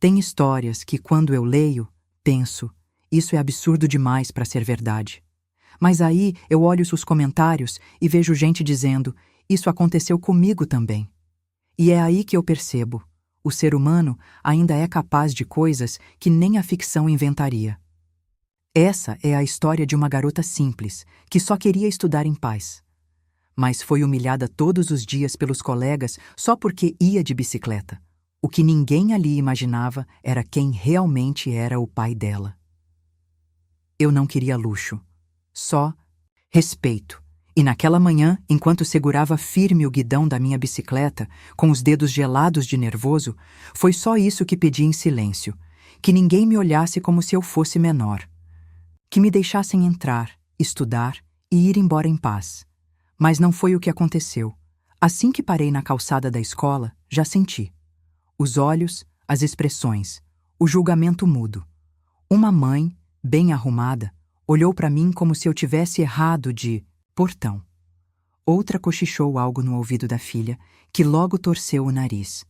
Tem histórias que, quando eu leio, penso, isso é absurdo demais para ser verdade. Mas aí eu olho os comentários e vejo gente dizendo, isso aconteceu comigo também. E é aí que eu percebo, o ser humano ainda é capaz de coisas que nem a ficção inventaria. Essa é a história de uma garota simples, que só queria estudar em paz. Mas foi humilhada todos os dias pelos colegas só porque ia de bicicleta. O que ninguém ali imaginava era quem realmente era o pai dela. Eu não queria luxo, só respeito. E naquela manhã, enquanto segurava firme o guidão da minha bicicleta, com os dedos gelados de nervoso, foi só isso que pedi em silêncio, que ninguém me olhasse como se eu fosse menor. Que me deixassem entrar, estudar e ir embora em paz. Mas não foi o que aconteceu. Assim que parei na calçada da escola, já senti. Os olhos, as expressões, o julgamento mudo. Uma mãe, bem arrumada, olhou para mim como se eu tivesse errado de portão. Outra cochichou algo no ouvido da filha, que logo torceu o nariz.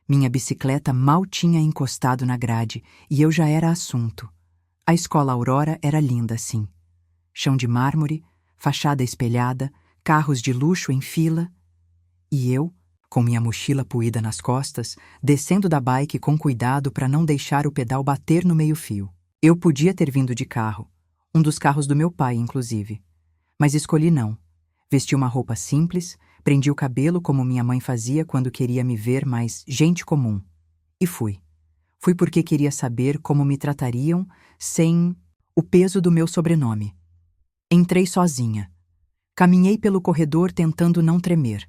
Minha bicicleta mal tinha encostado na grade e eu já era assunto. A escola Aurora era linda, sim. Chão de mármore, fachada espelhada, carros de luxo em fila. E eu, com minha mochila puída nas costas, descendo da bike com cuidado para não deixar o pedal bater no meio-fio. Eu podia ter vindo de carro, um dos carros do meu pai, inclusive. Mas escolhi não. Vesti uma roupa simples, prendi o cabelo como minha mãe fazia quando queria me ver mais gente comum. E fui. Fui porque queria saber como me tratariam sem o peso do meu sobrenome. Entrei sozinha. Caminhei pelo corredor tentando não tremer.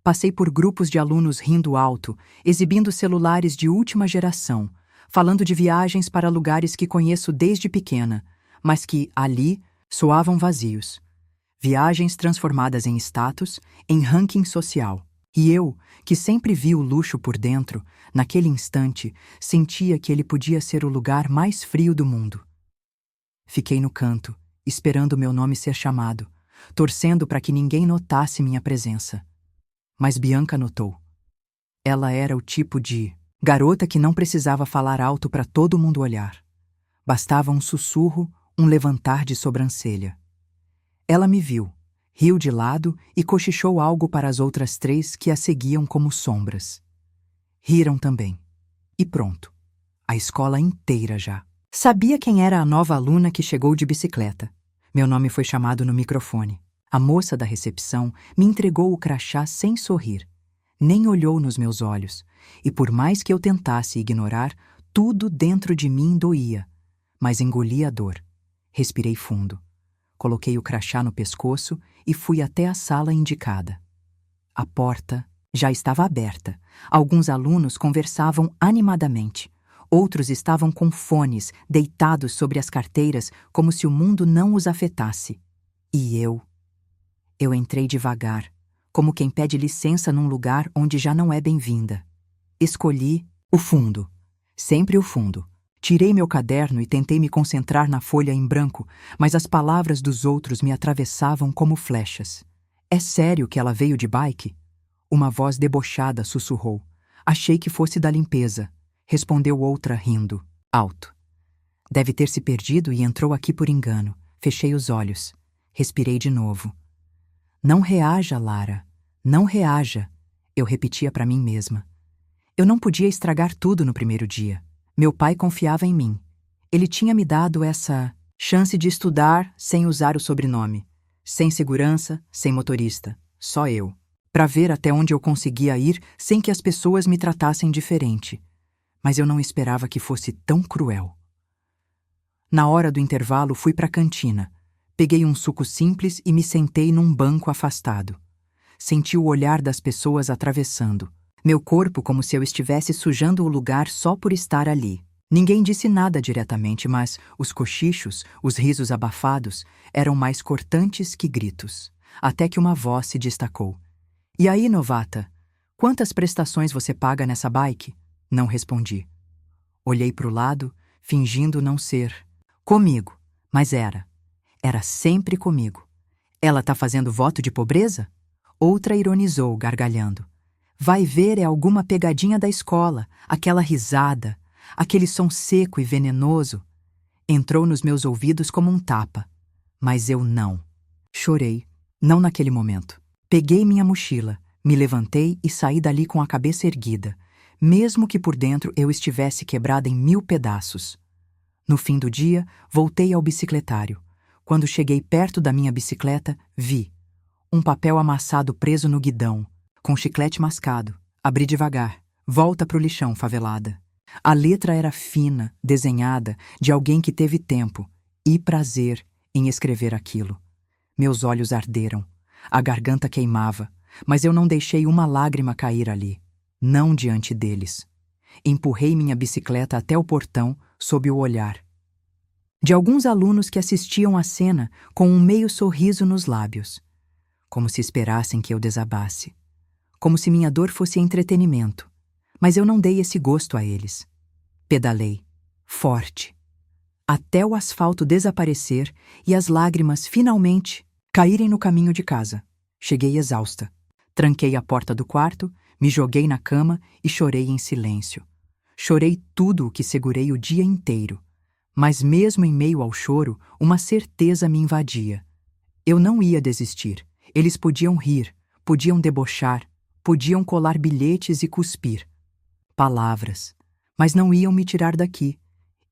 Passei por grupos de alunos rindo alto, exibindo celulares de última geração, falando de viagens para lugares que conheço desde pequena, mas que, ali, soavam vazios. Viagens transformadas em status, em ranking social. E eu, que sempre vi o luxo por dentro, naquele instante, sentia que ele podia ser o lugar mais frio do mundo. Fiquei no canto, esperando meu nome ser chamado, torcendo para que ninguém notasse minha presença. Mas Bianca notou. Ela era o tipo de garota que não precisava falar alto para todo mundo olhar. Bastava um sussurro, um levantar de sobrancelha. Ela me viu, riu de lado e cochichou algo para as outras 3 que a seguiam como sombras. Riram também. E pronto. A escola inteira já sabia quem era a nova aluna que chegou de bicicleta. Meu nome foi chamado no microfone. A moça da recepção me entregou o crachá sem sorrir. Nem olhou nos meus olhos. E por mais que eu tentasse ignorar, tudo dentro de mim doía. Mas engoli a dor. Respirei fundo. Coloquei o crachá no pescoço e fui até a sala indicada. A porta já estava aberta. Alguns alunos conversavam animadamente. Outros estavam com fones, deitados sobre as carteiras, como se o mundo não os afetasse. E eu entrei devagar, como quem pede licença num lugar onde já não é bem-vinda. Escolhi o fundo. Sempre o fundo. Tirei meu caderno e tentei me concentrar na folha em branco, mas as palavras dos outros me atravessavam como flechas. É sério que ela veio de bike? Uma voz debochada sussurrou. Achei que fosse da limpeza. Respondeu outra rindo, alto. Deve ter se perdido e entrou aqui por engano. Fechei os olhos. Respirei de novo. Não reaja, Lara. Não reaja. Eu repetia para mim mesma. Eu não podia estragar tudo no primeiro dia. Meu pai confiava em mim. Ele tinha me dado essa chance de estudar sem usar o sobrenome. Sem segurança, sem motorista. Só eu. Para ver até onde eu conseguia ir sem que as pessoas me tratassem diferente. Mas eu não esperava que fosse tão cruel. Na hora do intervalo, fui para a cantina. Peguei um suco simples e me sentei num banco afastado. Senti o olhar das pessoas atravessando. Meu corpo como se eu estivesse sujando o lugar só por estar ali. Ninguém disse nada diretamente, mas os cochichos, os risos abafados, eram mais cortantes que gritos. Até que uma voz se destacou. E aí, novata? Quantas prestações você paga nessa bike? Não respondi. Olhei para o lado, fingindo não ser comigo, mas era. Era sempre comigo. Ela tá fazendo voto de pobreza? Outra ironizou, gargalhando. Vai ver, é alguma pegadinha da escola, aquela risada. aquele som seco e venenoso, entrou nos meus ouvidos como um tapa. Mas eu não. Chorei, não naquele momento. Peguei minha mochila, me levantei e saí dali com a cabeça erguida, mesmo que por dentro eu estivesse quebrada em 1000 pedaços. No fim do dia, voltei ao bicicletário. Quando cheguei perto da minha bicicleta, vi um papel amassado preso no guidão, com chiclete mascado. Abri devagar. Volta pro lixão, favelada. A letra era fina, desenhada, de alguém que teve tempo e prazer em escrever aquilo. Meus olhos arderam. A garganta queimava, mas eu não deixei uma lágrima cair ali. Não diante deles. Empurrei minha bicicleta até o portão, sob o olhar de alguns alunos que assistiam à cena com um meio sorriso nos lábios, como se esperassem que eu desabasse, como se minha dor fosse entretenimento, mas eu não dei esse gosto a eles. Pedalei, forte, até o asfalto desaparecer e as lágrimas finalmente caírem no caminho de casa. Cheguei exausta. Tranquei a porta do quarto, me joguei na cama e chorei em silêncio. Chorei tudo o que segurei o dia inteiro. Mas mesmo em meio ao choro, uma certeza me invadia. Eu não ia desistir. Eles podiam rir, podiam debochar, podiam colar bilhetes e cuspir palavras, mas não iam me tirar daqui.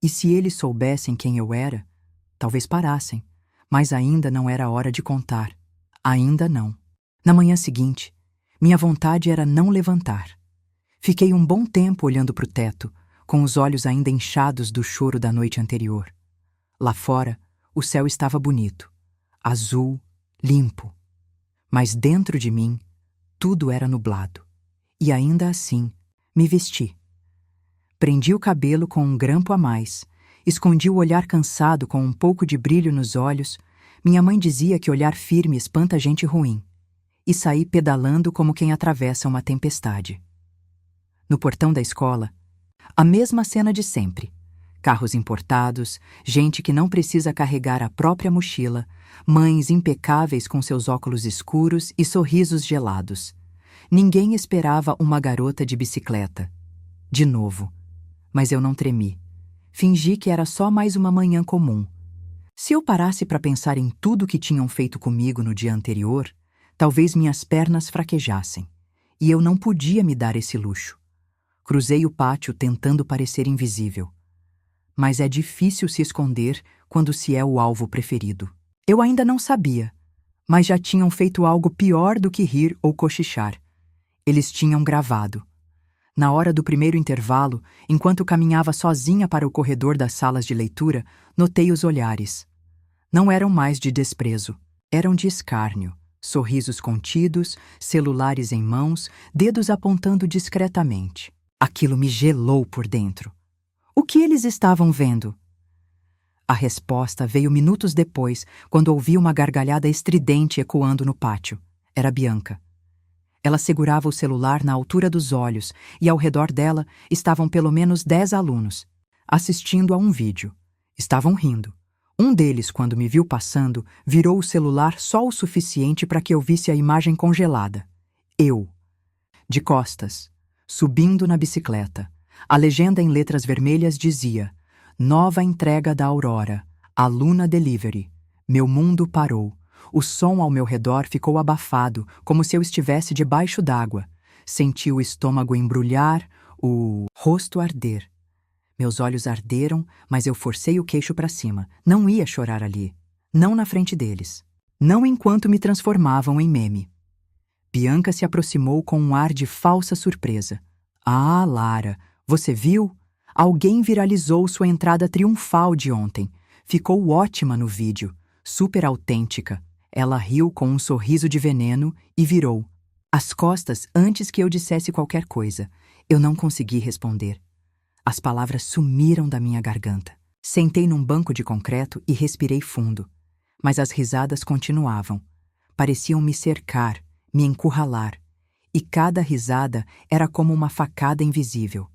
E se eles soubessem quem eu era, talvez parassem, mas ainda não era hora de contar. Ainda não. Na manhã seguinte, minha vontade era não levantar. Fiquei um bom tempo olhando para o teto, com os olhos ainda inchados do choro da noite anterior. Lá fora, o céu estava bonito, azul, limpo. Mas dentro de mim, tudo era nublado. E ainda assim, me vesti. Prendi o cabelo com um grampo a mais, escondi o olhar cansado com um pouco de brilho nos olhos. Minha mãe dizia que olhar firme espanta gente ruim. E saí pedalando como quem atravessa uma tempestade. No portão da escola, a mesma cena de sempre. Carros importados, gente que não precisa carregar a própria mochila, mães impecáveis com seus óculos escuros e sorrisos gelados. Ninguém esperava uma garota de bicicleta. De novo. Mas eu não tremi. Fingi que era só mais uma manhã comum. Se eu parasse para pensar em tudo que tinham feito comigo no dia anterior, talvez minhas pernas fraquejassem. E eu não podia me dar esse luxo. Cruzei o pátio tentando parecer invisível. Mas é difícil se esconder quando se é o alvo preferido. Eu ainda não sabia, mas já tinham feito algo pior do que rir ou cochichar. Eles tinham gravado. Na hora do primeiro intervalo, enquanto caminhava sozinha para o corredor das salas de leitura, notei os olhares. Não eram mais de desprezo, eram de escárnio. Sorrisos contidos, celulares em mãos, dedos apontando discretamente. Aquilo me gelou por dentro. O que eles estavam vendo? A resposta veio minutos depois, quando ouvi uma gargalhada estridente ecoando no pátio. Era Bianca. Ela segurava o celular na altura dos olhos e ao redor dela estavam pelo menos 10 alunos, assistindo a um vídeo. Estavam rindo. Um deles, quando me viu passando, virou o celular só o suficiente para que eu visse a imagem congelada. Eu, de costas, subindo na bicicleta. A legenda em letras vermelhas dizia: Nova entrega da Aurora, Aluna Delivery. Meu mundo parou. O som ao meu redor ficou abafado, como se eu estivesse debaixo d'água. Senti o estômago embrulhar, o rosto arder. Meus olhos arderam, mas eu forcei o queixo para cima. Não ia chorar ali. Não na frente deles. Não enquanto me transformavam em meme. Bianca se aproximou com um ar de falsa surpresa. Ah, Lara, você viu? Alguém viralizou sua entrada triunfal de ontem. Ficou ótima no vídeo. Super autêntica. Ela riu com um sorriso de veneno e virou as costas antes que eu dissesse qualquer coisa. Eu não consegui responder. As palavras sumiram da minha garganta. Sentei num banco de concreto e respirei fundo. Mas as risadas continuavam. Pareciam me cercar, me encurralar. E cada risada era como uma facada invisível.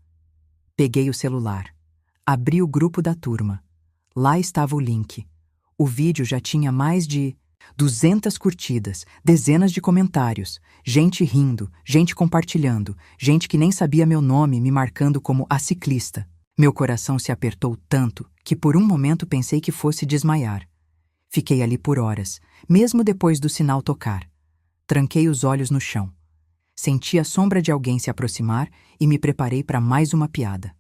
Peguei o celular. Abri o grupo da turma. Lá estava o link. O vídeo já tinha mais de 200 curtidas, dezenas de comentários, gente rindo, gente compartilhando, gente que nem sabia meu nome me marcando como a ciclista. Meu coração se apertou tanto que por um momento pensei que fosse desmaiar. Fiquei ali por horas, mesmo depois do sinal tocar. Tranquei os olhos no chão. Senti a sombra de alguém se aproximar e me preparei para mais uma piada.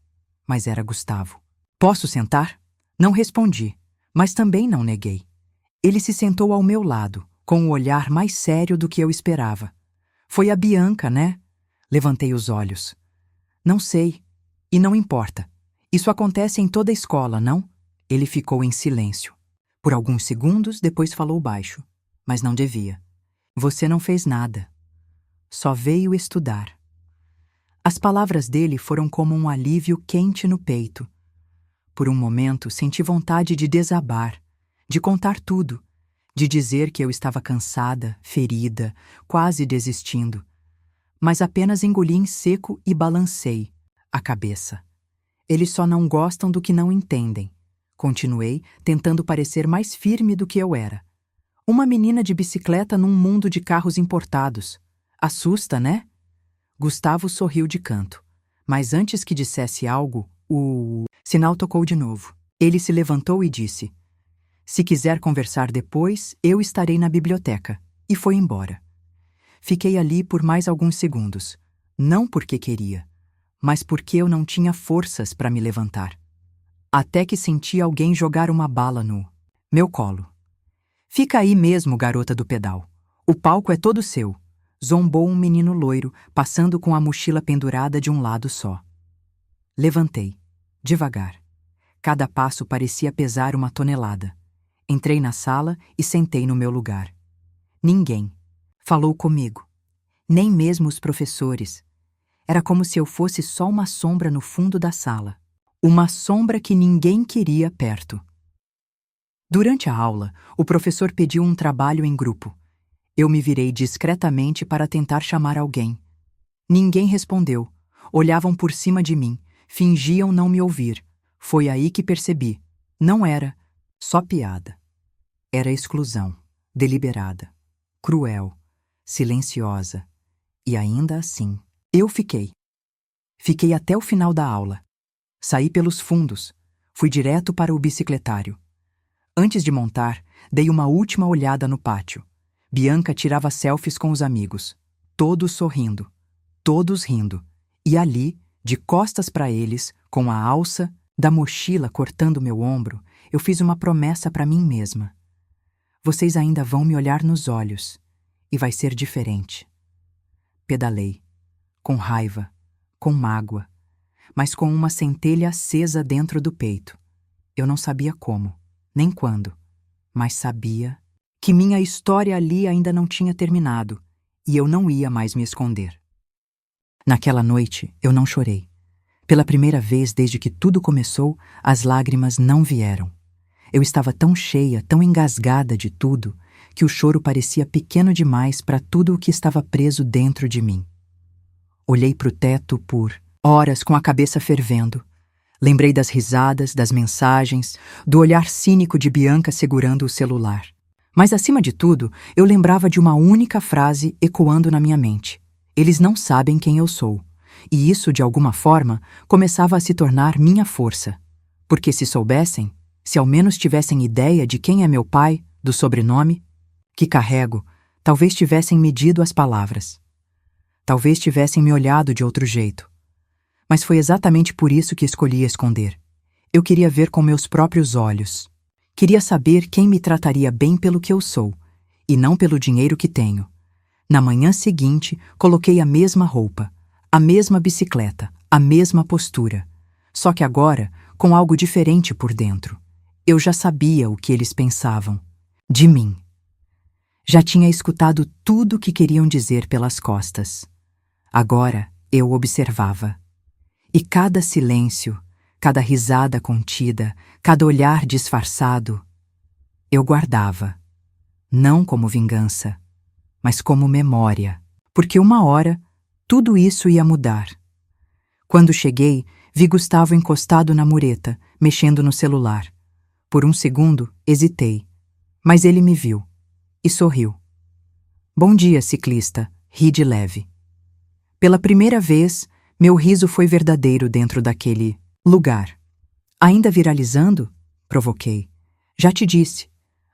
Mas era Gustavo. Posso sentar? Não respondi, mas também não neguei. Ele se sentou ao meu lado, com um olhar mais sério do que eu esperava. Foi a Bianca, né? Levantei os olhos. Não sei. E não importa. Isso acontece em toda a escola, não? Ele ficou em silêncio. Por alguns segundos, depois falou baixo. Mas não devia. Você não fez nada. Só veio estudar. As palavras dele foram como um alívio quente no peito. Por um momento, senti vontade de desabar, de contar tudo, de dizer que eu estava cansada, ferida, quase desistindo. Mas apenas engoli em seco e balancei a cabeça. Eles só não gostam do que não entendem. Continuei, tentando parecer mais firme do que eu era. Uma menina de bicicleta num mundo de carros importados. Assusta, né? Gustavo sorriu de canto. Mas antes que dissesse algo, o sinal tocou de novo. Ele se levantou e disse: Se quiser conversar depois, eu estarei na biblioteca. E foi embora. Fiquei ali por mais alguns segundos. Não porque queria, mas porque eu não tinha forças para me levantar. Até que senti alguém jogar uma bala no meu colo. Fica aí mesmo, garota do pedal. O palco é todo seu. Zombou um menino loiro, passando com a mochila pendurada de um lado só. Levantei, devagar. Cada passo parecia pesar uma tonelada. Entrei na sala e sentei no meu lugar. Ninguém falou comigo. Nem mesmo os professores. Era como se eu fosse só uma sombra no fundo da sala. Uma sombra que ninguém queria perto. Durante a aula, o professor pediu um trabalho em grupo. Eu me virei discretamente para tentar chamar alguém. Ninguém respondeu. Olhavam por cima de mim, fingiam não me ouvir. Foi aí que percebi. Não era só piada. Era exclusão, deliberada, cruel, silenciosa. E ainda assim, eu fiquei. Fiquei até o final da aula. Saí pelos fundos. Fui direto para o bicicletário. Antes de montar, dei uma última olhada no pátio. Bianca tirava selfies com os amigos. Todos sorrindo. Todos rindo. E ali, de costas para eles, com a alça da mochila cortando meu ombro, eu fiz uma promessa para mim mesma. Vocês ainda vão me olhar nos olhos. E vai ser diferente. Pedalei. Com raiva. Com mágoa. Mas com uma centelha acesa dentro do peito. Eu não sabia como, nem quando, mas sabia que minha história ali ainda não tinha terminado e eu não ia mais me esconder. Naquela noite, eu não chorei. Pela primeira vez desde que tudo começou, as lágrimas não vieram. Eu estava tão cheia, tão engasgada de tudo, que o choro parecia pequeno demais para tudo o que estava preso dentro de mim. Olhei para o teto por horas com a cabeça fervendo. Lembrei das risadas, das mensagens, do olhar cínico de Bianca segurando o celular. Mas, acima de tudo, eu lembrava de uma única frase ecoando na minha mente. Eles não sabem quem eu sou. E isso, de alguma forma, começava a se tornar minha força. Porque se soubessem, se ao menos tivessem ideia de quem é meu pai, do sobrenome que carrego, talvez tivessem medido as palavras. Talvez tivessem me olhado de outro jeito. Mas foi exatamente por isso que escolhi esconder. Eu queria ver com meus próprios olhos. Queria saber quem me trataria bem pelo que eu sou, e não pelo dinheiro que tenho. Na manhã seguinte, coloquei a mesma roupa, a mesma bicicleta, a mesma postura. Só que agora, com algo diferente por dentro. Eu já sabia o que eles pensavam. De mim. Já tinha escutado tudo o que queriam dizer pelas costas. Agora, eu observava. E cada silêncio, cada risada contida, cada olhar disfarçado, eu guardava. Não como vingança, mas como memória. Porque uma hora, tudo isso ia mudar. Quando cheguei, vi Gustavo encostado na mureta, mexendo no celular. Por um segundo, hesitei. Mas ele me viu. E sorriu. Bom dia, ciclista, ri de leve. Pela primeira vez, meu riso foi verdadeiro dentro daquele Lugar. Ainda viralizando? Provoquei. Já te disse.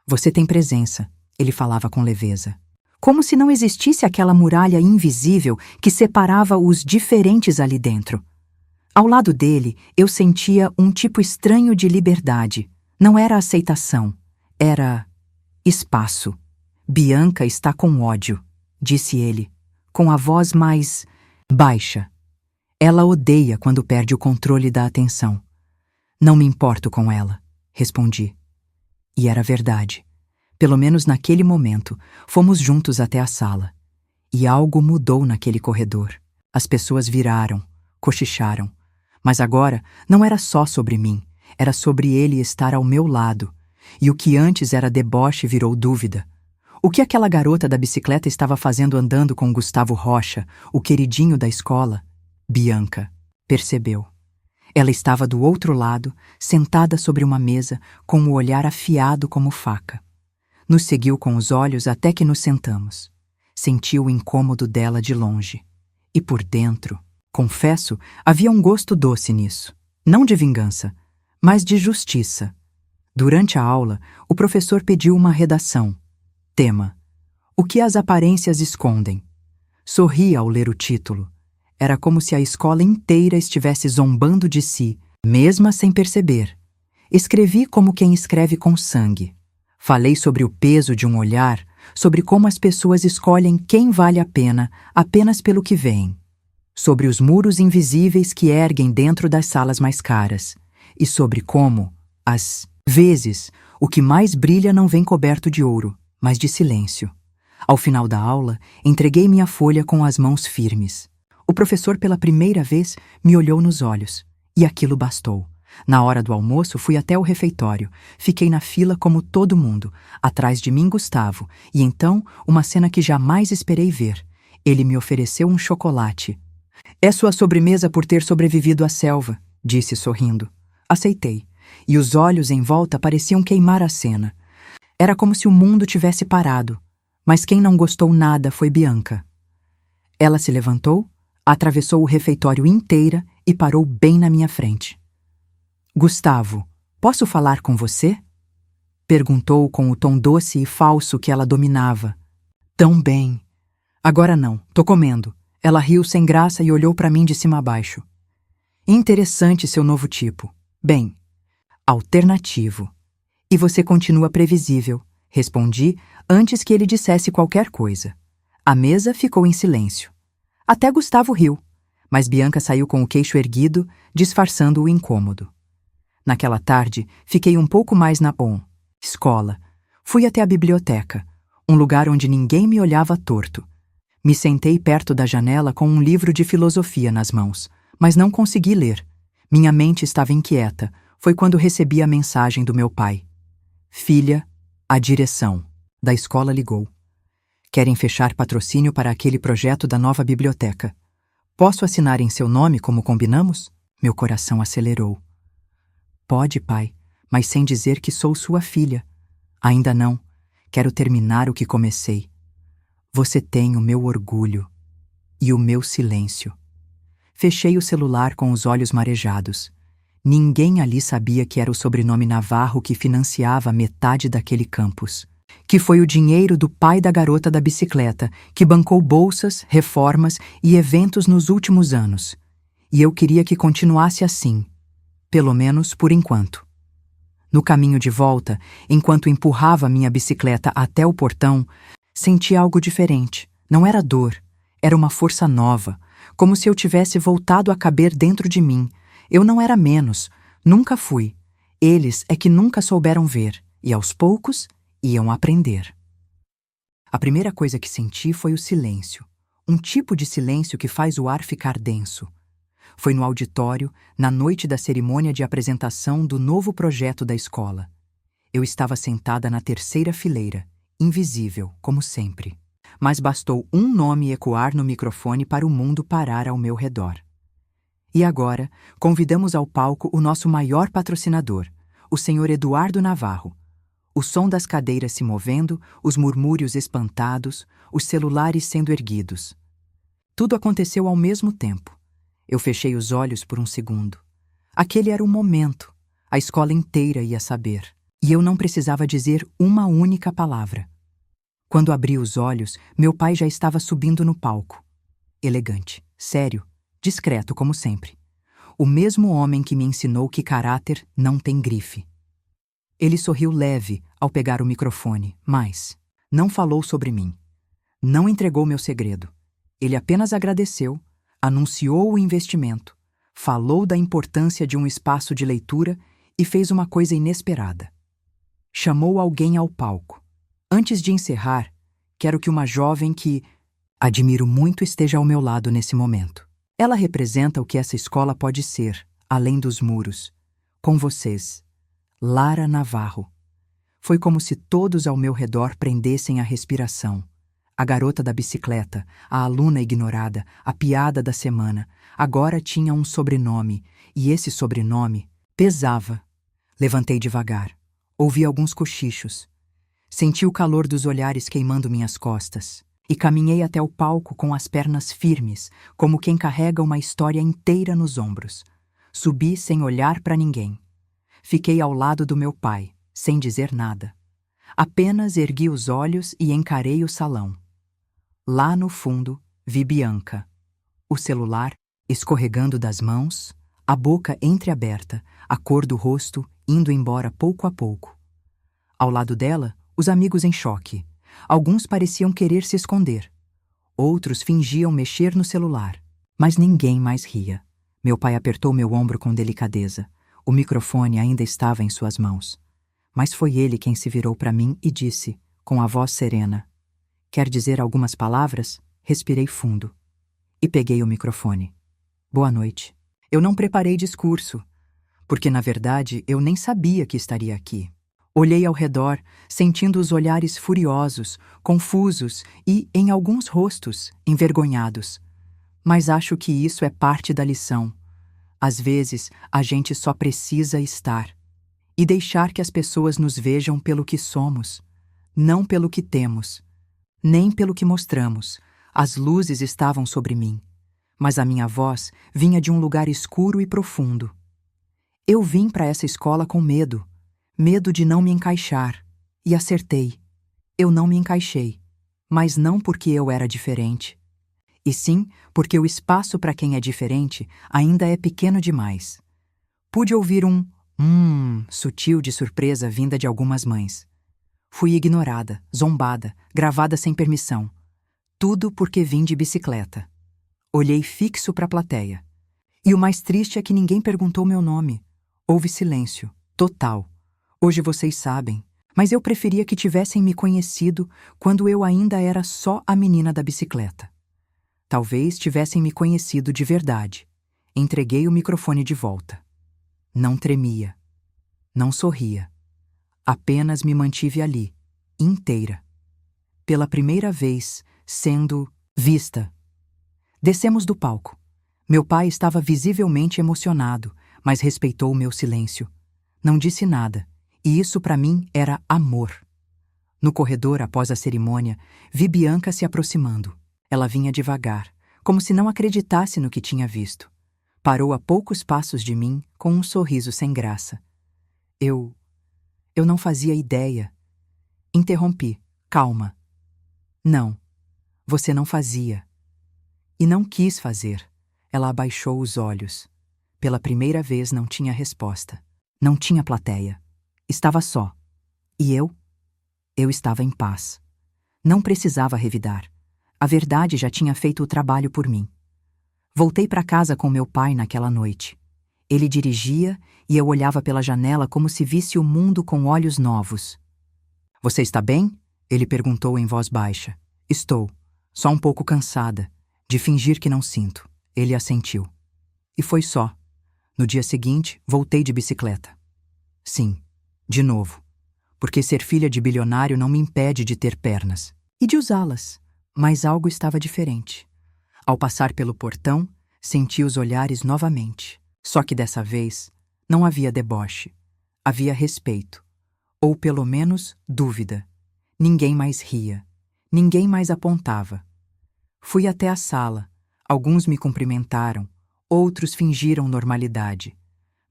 Você tem presença, ele falava com leveza. Como se não existisse aquela muralha invisível que separava os diferentes ali dentro. Ao lado dele, eu sentia um tipo estranho de liberdade. Não era aceitação, era espaço. Bianca está com ódio, disse ele, com a voz mais baixa. Ela odeia quando perde o controle da atenção. Não me importo com ela, respondi. E era verdade. Pelo menos naquele momento, fomos juntos até a sala. E algo mudou naquele corredor. As pessoas viraram, cochicharam. Mas agora não era só sobre mim, era sobre ele estar ao meu lado. E o que antes era deboche virou dúvida. O que aquela garota da bicicleta estava fazendo andando com Gustavo Rocha, o queridinho da escola? Bianca percebeu. Ela estava do outro lado, sentada sobre uma mesa, com o olhar afiado como faca. Nos seguiu com os olhos até que nos sentamos. Senti o incômodo dela de longe. E por dentro, confesso, havia um gosto doce nisso. Não de vingança, mas de justiça. Durante a aula, o professor pediu uma redação. Tema: O que as aparências escondem? Sorri ao ler o título. Era como se a escola inteira estivesse zombando de si, mesmo sem perceber. Escrevi como quem escreve com sangue. Falei sobre o peso de um olhar, sobre como as pessoas escolhem quem vale a pena apenas pelo que veem. Sobre os muros invisíveis que erguem dentro das salas mais caras. E sobre como, às vezes, o que mais brilha não vem coberto de ouro, mas de silêncio. Ao final da aula, entreguei minha folha com as mãos firmes. O professor, pela primeira vez, me olhou nos olhos. E aquilo bastou. Na hora do almoço, fui até o refeitório. Fiquei na fila como todo mundo. Atrás de mim, Gustavo. E então, uma cena que jamais esperei ver. Ele me ofereceu um chocolate. É sua sobremesa por ter sobrevivido à selva, disse sorrindo. Aceitei. E os olhos em volta pareciam queimar a cena. Era como se o mundo tivesse parado. Mas quem não gostou nada foi Bianca. Ela se levantou, atravessou o refeitório inteira e parou bem na minha frente. Gustavo, posso falar com você? Perguntou com o tom doce e falso que ela dominava. Tão bem. Agora não, tô comendo. Ela riu sem graça e olhou para mim de cima a baixo. Interessante seu novo tipo. Bem, alternativo. E você continua previsível, respondi antes que ele dissesse qualquer coisa. A mesa ficou em silêncio. Até Gustavo riu, mas Bianca saiu com o queixo erguido, disfarçando o incômodo. Naquela tarde, fiquei um pouco mais na escola. Fui até a biblioteca, um lugar onde ninguém me olhava torto. Me sentei perto da janela com um livro de filosofia nas mãos, mas não consegui ler. Minha mente estava inquieta. Foi quando recebi a mensagem do meu pai. Filha, a direção da escola ligou. Querem fechar patrocínio para aquele projeto da nova biblioteca. Posso assinar em seu nome como combinamos? Meu coração acelerou. Pode, pai, mas sem dizer que sou sua filha. Ainda não. Quero terminar o que comecei. Você tem o meu orgulho e o meu silêncio. Fechei o celular com os olhos marejados. Ninguém ali sabia que era o sobrenome Navarro que financiava metade daquele campus. Que foi o dinheiro do pai da garota da bicicleta, que bancou bolsas, reformas e eventos nos últimos anos. E eu queria que continuasse assim, pelo menos por enquanto. No caminho de volta, enquanto empurrava minha bicicleta até o portão, senti algo diferente. Não era dor, era uma força nova, como se eu tivesse voltado a caber dentro de mim. Eu não era menos, nunca fui. Eles é que nunca souberam ver, e aos poucos iam aprender. A primeira coisa que senti foi o silêncio, um tipo de silêncio que faz o ar ficar denso. Foi no auditório, na noite da cerimônia de apresentação do novo projeto da escola. Eu estava sentada na terceira fileira, invisível, como sempre. Mas bastou um nome ecoar no microfone para o mundo parar ao meu redor. E agora, convidamos ao palco o nosso maior patrocinador, o senhor Eduardo Navarro. O som das cadeiras se movendo, os murmúrios espantados, os celulares sendo erguidos. Tudo aconteceu ao mesmo tempo. Eu fechei os olhos por um segundo. Aquele era o momento. A escola inteira ia saber. E eu não precisava dizer uma única palavra. Quando abri os olhos, meu pai já estava subindo no palco. Elegante, sério, discreto como sempre. O mesmo homem que me ensinou que caráter não tem grife. Ele sorriu leve ao pegar o microfone, mas não falou sobre mim. Não entregou meu segredo. Ele apenas agradeceu, anunciou o investimento, falou da importância de um espaço de leitura e fez uma coisa inesperada. Chamou alguém ao palco. Antes de encerrar, quero que uma jovem que admiro muito esteja ao meu lado nesse momento. Ela representa o que essa escola pode ser, além dos muros. Com vocês, Lara Navarro. Foi como se todos ao meu redor prendessem a respiração. A garota da bicicleta, a aluna ignorada, a piada da semana, agora tinha um sobrenome, e esse sobrenome pesava. Levantei devagar. Ouvi alguns cochichos. Senti o calor dos olhares queimando minhas costas. E caminhei até o palco com as pernas firmes, como quem carrega uma história inteira nos ombros. Subi sem olhar para ninguém. Fiquei ao lado do meu pai, sem dizer nada. Apenas ergui os olhos e encarei o salão. Lá no fundo, vi Bianca. O celular escorregando das mãos, a boca entreaberta, a cor do rosto indo embora pouco a pouco. Ao lado dela, os amigos em choque. Alguns pareciam querer se esconder. Outros fingiam mexer no celular. Mas ninguém mais ria. Meu pai apertou meu ombro com delicadeza. O microfone ainda estava em suas mãos. Mas foi ele quem se virou para mim e disse, com a voz serena: "Quer dizer algumas palavras?" Respirei fundo. E peguei o microfone. "Boa noite." Eu não preparei discurso, porque na verdade eu nem sabia que estaria aqui. Olhei ao redor, sentindo os olhares furiosos, confusos e, em alguns rostos, envergonhados. Mas acho que isso é parte da lição. Às vezes, a gente só precisa estar e deixar que as pessoas nos vejam pelo que somos, não pelo que temos, nem pelo que mostramos. As luzes estavam sobre mim, mas a minha voz vinha de um lugar escuro e profundo. Eu vim para essa escola com medo. Medo de não me encaixar. E acertei. Eu não me encaixei. Mas não porque eu era diferente. E sim porque o espaço para quem é diferente ainda é pequeno demais. Pude ouvir um sutil de surpresa vinda de algumas mães. Fui ignorada, zombada, gravada sem permissão. Tudo porque vim de bicicleta. Olhei fixo para a plateia. E o mais triste é que ninguém perguntou meu nome. Houve silêncio, total. Hoje vocês sabem, mas eu preferia que tivessem me conhecido quando eu ainda era só a menina da bicicleta. Talvez tivessem me conhecido de verdade. Entreguei o microfone de volta. Não tremia. Não sorria. Apenas me mantive ali, inteira. Pela primeira vez, sendo vista. Descemos do palco. Meu pai estava visivelmente emocionado, mas respeitou o meu silêncio. Não disse nada. E isso para mim era amor. No corredor, após a cerimônia, vi Bianca se aproximando. Ela vinha devagar, como se não acreditasse no que tinha visto. Parou a poucos passos de mim, com um sorriso sem graça. Eu não fazia ideia. Interrompi. Calma. Não, você não fazia. E não quis fazer. Ela abaixou os olhos. Pela primeira vez não tinha resposta. Não tinha plateia. Estava só. E eu? Eu estava em paz. Não precisava revidar. A verdade já tinha feito o trabalho por mim. Voltei para casa com meu pai naquela noite. Ele dirigia e eu olhava pela janela como se visse o mundo com olhos novos. "Você está bem?" Ele perguntou em voz baixa. "Estou. Só um pouco cansada. De fingir que não sinto." Ele assentiu. E foi só. No dia seguinte, voltei de bicicleta. Sim. De novo, porque ser filha de bilionário não me impede de ter pernas e de usá-las, mas algo estava diferente. Ao passar pelo portão, senti os olhares novamente, só que dessa vez não havia deboche, havia respeito, ou pelo menos dúvida. Ninguém mais ria, ninguém mais apontava. Fui até a sala, alguns me cumprimentaram, outros fingiram normalidade,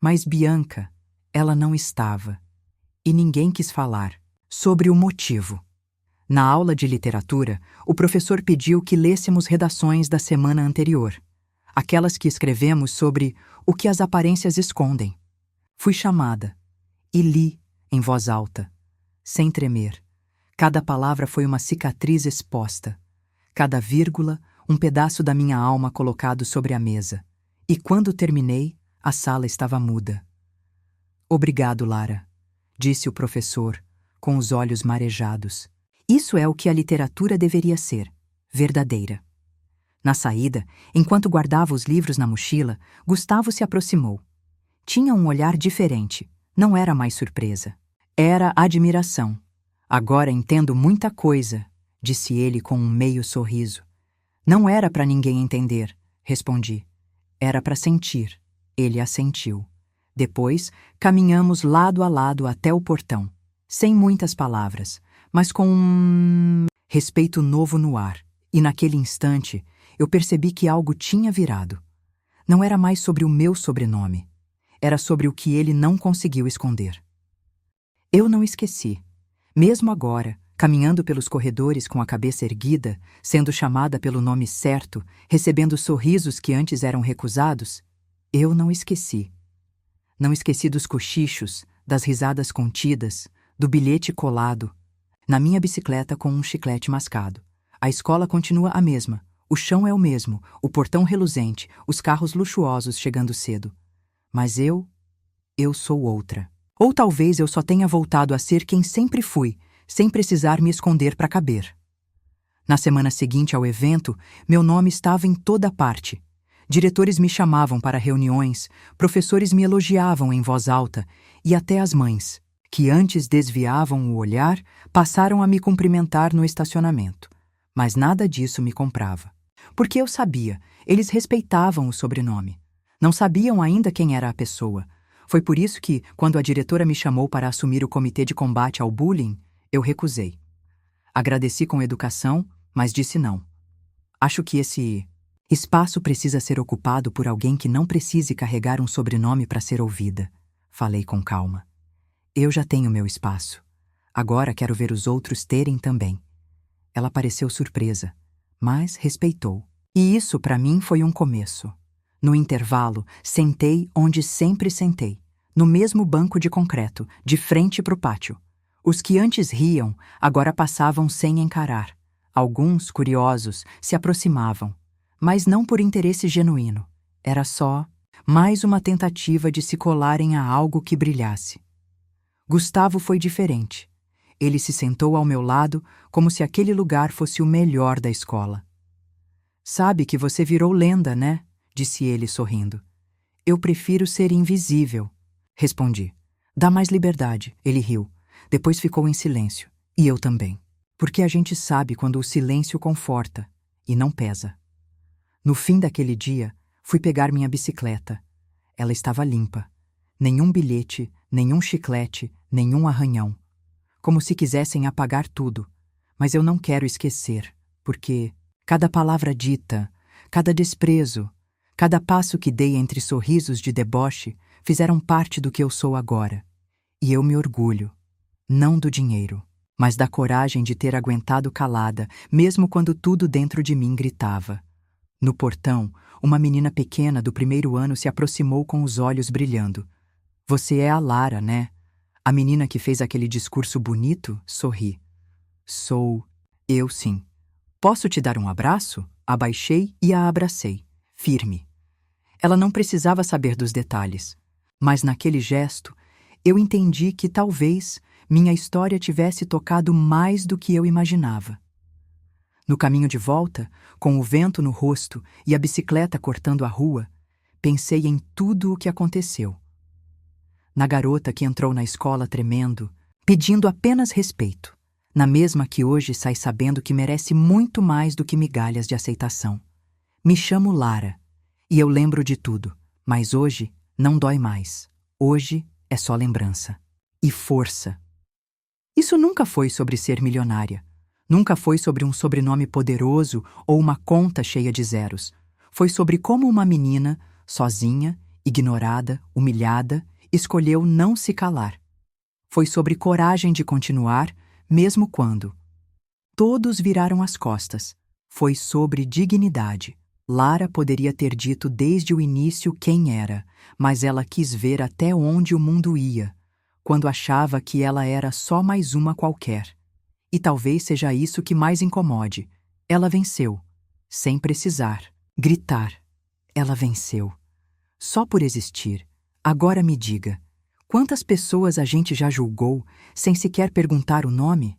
Mas Bianca, ela não estava. E ninguém quis falar sobre o motivo. Na aula de literatura, o professor pediu que lêssemos redações da semana anterior, aquelas que escrevemos sobre o que as aparências escondem. Fui chamada e li em voz alta, sem tremer. Cada palavra foi uma cicatriz exposta, cada vírgula um pedaço da minha alma colocado sobre a mesa. E quando terminei, a sala estava muda. Obrigado, Lara, disse o professor, com os olhos marejados. Isso é o que a literatura deveria ser, verdadeira. Na saída, enquanto guardava os livros na mochila, Gustavo se aproximou. Tinha um olhar diferente, não era mais surpresa. Era admiração. Agora entendo muita coisa, disse ele com um meio sorriso. Não era para ninguém entender, respondi. Era para sentir. Ele assentiu. Depois, caminhamos lado a lado até o portão, sem muitas palavras, mas com um respeito novo no ar. E naquele instante, eu percebi que algo tinha virado. Não era mais sobre o meu sobrenome. Era sobre o que ele não conseguiu esconder. Eu não esqueci. Mesmo agora, caminhando pelos corredores com a cabeça erguida, sendo chamada pelo nome certo, recebendo sorrisos que antes eram recusados, eu não esqueci. Não esqueci dos cochichos, das risadas contidas, do bilhete colado, na minha bicicleta com um chiclete mascado. A escola continua a mesma, o chão é o mesmo, o portão reluzente, os carros luxuosos chegando cedo. Mas eu sou outra. Ou talvez eu só tenha voltado a ser quem sempre fui, sem precisar me esconder para caber. Na semana seguinte ao evento, meu nome estava em toda parte. Diretores me chamavam para reuniões, professores me elogiavam em voz alta e até as mães, que antes desviavam o olhar, passaram a me cumprimentar no estacionamento. Mas nada disso me comprava. Porque eu sabia, eles respeitavam o sobrenome. Não sabiam ainda quem era a pessoa. Foi por isso que, quando a diretora me chamou para assumir o comitê de combate ao bullying, eu recusei. Agradeci com educação, mas disse não. Acho que esse espaço precisa ser ocupado por alguém que não precise carregar um sobrenome para ser ouvida. Falei com calma. Eu já tenho meu espaço. Agora quero ver os outros terem também. Ela pareceu surpresa, mas respeitou. E isso para mim foi um começo. No intervalo, sentei onde sempre sentei, no mesmo banco de concreto, de frente para o pátio. Os que antes riam, agora passavam sem encarar. Alguns, curiosos, se aproximavam, mas não por interesse genuíno. Era só mais uma tentativa de se colarem a algo que brilhasse. Gustavo foi diferente. Ele se sentou ao meu lado como se aquele lugar fosse o melhor da escola. Sabe que você virou lenda, né? Disse ele sorrindo. Eu prefiro ser invisível, respondi. Dá mais liberdade, ele riu. Depois ficou em silêncio. E eu também. Porque a gente sabe quando o silêncio conforta e não pesa. No fim daquele dia, fui pegar minha bicicleta. Ela estava limpa. Nenhum bilhete, nenhum chiclete, nenhum arranhão. Como se quisessem apagar tudo. Mas eu não quero esquecer, porque cada palavra dita, cada desprezo, cada passo que dei entre sorrisos de deboche fizeram parte do que eu sou agora. E eu me orgulho, não do dinheiro, mas da coragem de ter aguentado calada, mesmo quando tudo dentro de mim gritava. No portão, uma menina pequena do primeiro ano se aproximou com os olhos brilhando. Você é a Lara, né? A menina que fez aquele discurso bonito sorri. Sou eu, sim. Posso te dar um abraço? Abaixei e a abracei, firme. Ela não precisava saber dos detalhes, mas naquele gesto eu entendi que talvez minha história tivesse tocado mais do que eu imaginava. No caminho de volta, com o vento no rosto e a bicicleta cortando a rua, pensei em tudo o que aconteceu. Na garota que entrou na escola tremendo, pedindo apenas respeito, na mesma que hoje sai sabendo que merece muito mais do que migalhas de aceitação. Me chamo Lara, e eu lembro de tudo, mas hoje não dói mais. Hoje é só lembrança. E força. Isso nunca foi sobre ser milionária. Nunca foi sobre um sobrenome poderoso ou uma conta cheia de zeros. Foi sobre como uma menina, sozinha ignorada, humilhada, escolheu não se calar. Foi sobre coragem de continuar, mesmo quando todos viraram as costas. Foi sobre dignidade. Lara poderia ter dito desde o início quem era, mas ela quis ver até onde o mundo ia, quando achava que ela era só mais uma qualquer. E talvez seja isso que mais incomode. Ela venceu, sem precisar gritar. Ela venceu. Só por existir. Agora me diga, quantas pessoas a gente já julgou sem sequer perguntar o nome?